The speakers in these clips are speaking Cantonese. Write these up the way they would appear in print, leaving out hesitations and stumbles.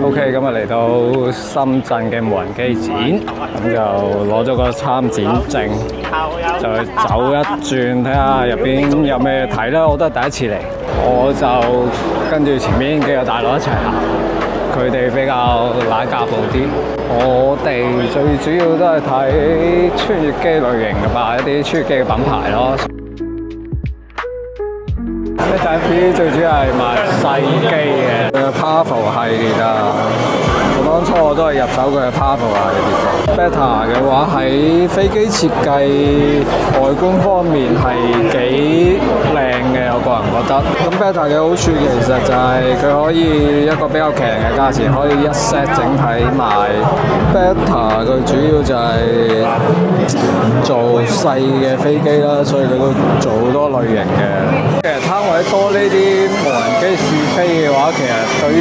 OK， 咁啊嚟到深圳嘅無人機展，咁就攞咗個參展證，就去走一轉，睇下入邊有咩睇啦。我都係第一次嚟，我就跟住前面幾個大佬一齊行，佢哋比較懶架步啲。我哋最主要都係睇穿越機類型嘅吧，一啲穿越機嘅品牌咯。Beta 最主要係賣細機嘅，佢嘅 Pavel 系列啊。當初我都係入手佢嘅 Pavel 系列嘅。Beta 嘅話喺飛機設計外觀方面係幾靚嘅，我個人覺得。咁 Beta 嘅好處其實就係佢可以一個比較平嘅價錢，可以一 set 整體賣。Beta 佢主要就係做細嘅飛機啦，所以佢都做好多類型嘅。其實攤位多呢啲無人機試飛嘅話，其實對於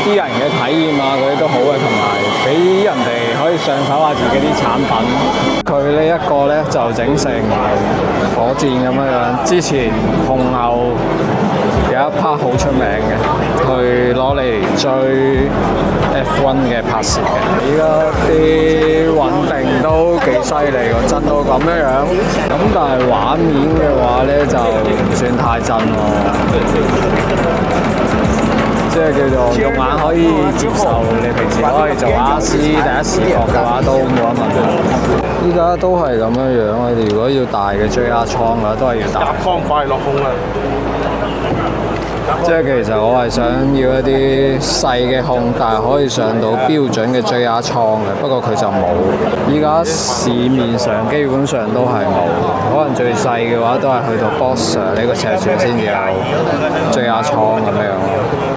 啲人嘅體驗啊，嗰啲都好嘅，同埋俾人哋可以上手下自己啲產品。佢呢一個咧就整成火箭咁樣。之前紅牛有一 part 好出名嘅，去攞嚟追 F1 嘅拍攝嘅。而家啲穩定都幾犀利喎，震到咁樣。咁但係畫面嘅話咧就唔算太震喎。即係叫做肉眼可以接受，你平時可以做RC第一視覺嘅話都冇乜問題。依家都係咁樣，我哋如果要大嘅 JR 倉嘅話，都係要大。甲方快落空啦！即係其實我係想要一啲細嘅空，但係可以上到標準嘅 JR 倉嘅，不過佢就冇。依家市面上基本上都係冇，可能最細嘅話都係去到 Boxer 呢個尺寸先至有 JR 倉咁樣。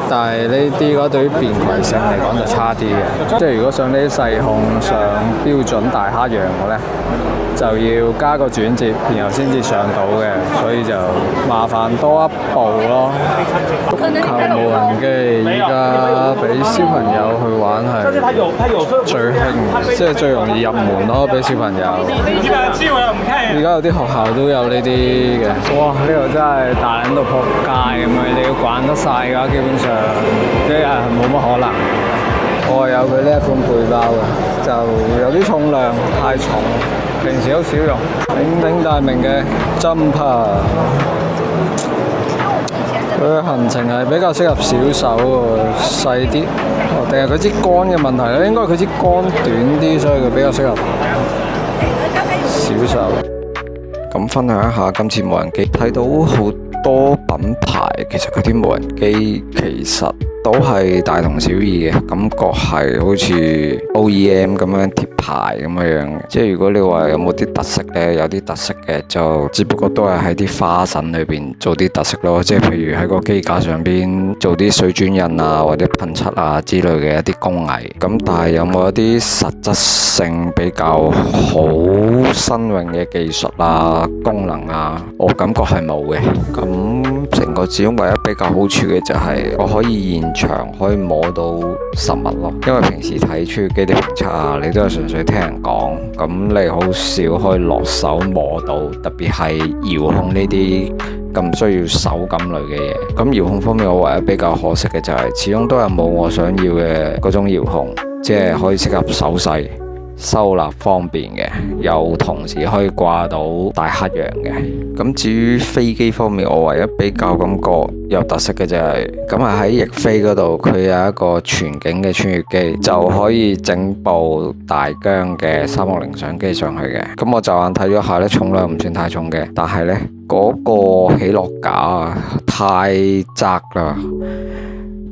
但係呢啲嘅話對於便攜性嚟講就差啲嘅，即係如果上呢啲細控上標準大黑羊嘅咧，就要加個轉接，然後先至上到嘅，所以就麻煩多一步咯。足球無人機依家俾小朋友去玩係最興，即係最容易入門咯，俾小朋友。而家有啲學校都有呢啲嘅。哇！呢度真係大撚到撲街咁樣，你要慣得晒㗎，基本上即係冇乜可能。我係有佢呢一款背包嘅，就有啲重量太重，平時好少用。鼎鼎大名嘅 Jumper， 佢嘅行程係比較適合小手喎，細啲。定係佢支竿嘅問題咧？應該佢支竿短啲，所以佢比較適合小手。咁分享一下今次無人機，睇到好多品牌，其實佢啲無人機其實都係大同小異嘅，感覺係好似 OEM 咁樣貼牌咁樣。即係如果你話有冇啲特色呢？有啲特色嘅就只不過都係喺啲花臣裏邊做啲特色咯。即係譬如喺個機架上邊做啲水鑽印啊，或者噴漆啊之類嘅一啲工藝。咁但係有冇一啲實質性比較好新穎嘅技術啊、功能啊？我感覺係冇嘅。咁成個展唯一比較好處嘅就係我可以現場可以摸到實物咯。因為平時睇穿越機啲評測啊，你都係純粹聽人講，咁你好少可以落手摸到，特別係遙控呢啲咁需要手感類嘅嘢。咁遙控方面，我唯一比較可惜嘅就係始終都係冇我想要嘅嗰種遙控，即係可以適合手勢。收納方便嘅，又同時可以掛到大黑羊嘅。咁至於飛機方面，我唯一比較感覺有特色嘅就係，咁係喺翼飛嗰度，佢有一個全景嘅穿越機，就可以整部大疆嘅360相機上去嘅。咁我就眼睇咗下咧，重量唔算太重嘅，但係咧嗰個起落架啊太窄啦。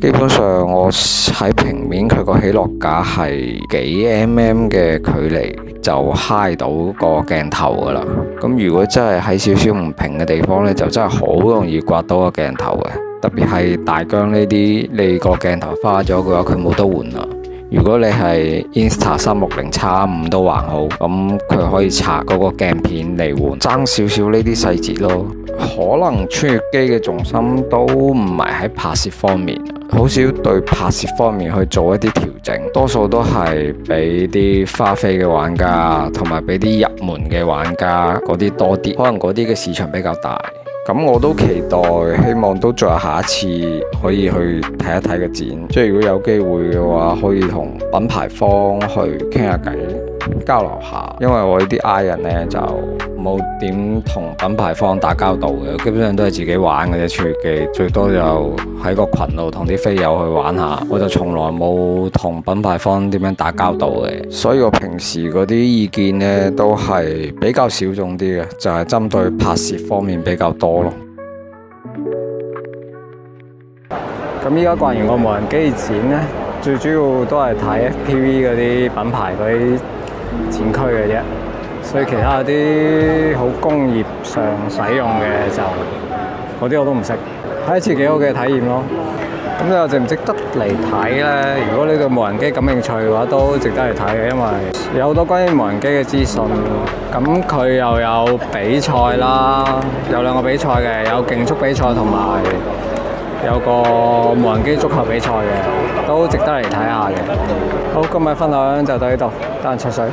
基本上我喺平面佢個起落架係幾 mm 嘅距離就揩到個鏡頭噶啦。咁如果真係喺少少唔平嘅地方呢，就真係好容易刮到個鏡頭嘅。特別係大疆呢啲，你個鏡頭花咗嘅話，佢冇得換啦。如果你係 Insta360X5 都還好，咁佢可以拆嗰個鏡片嚟換，爭少少呢啲細節咯。可能穿越機嘅重心都唔係喺拍攝方面，好少對拍攝方面去做一啲調整，多數都係俾啲花飛嘅玩家同埋俾啲入門嘅玩家嗰啲多啲，可能嗰啲嘅市場比較大。咁我都期待，希望都再有下一次可以去睇一睇個展。即係如果有機會嘅話，可以同品牌方去傾下偈，交流下。因為我呢啲 I 人呢，就冇點同品牌方打交道嘅，基本上都係自己玩嘅啫。超越機最多就喺個群度同啲飛友去玩下，我就從來冇同品牌方點樣打交道嘅。所以我平時嗰啲意見呢，都係比較小眾啲嘅，就係針對拍攝方面比較多咯。咁依家逛完個無人機展呢，最主要都係睇 FPV 嗰啲品牌嗰啲展區嘅啫。所以其他啲好工業上使用嘅就嗰啲我都唔識，係一次幾好嘅體驗咯。咁你話值唔值得嚟睇呢？如果你對無人機感興趣嘅話，都值得嚟睇嘅，因為有好多關於無人機嘅資訊。咁佢又有比賽啦，有2個比賽嘅，有競速比賽同埋有個無人機足球比賽嘅，都值得嚟睇下嘅。好，今日分享就到呢度，得閒吹水。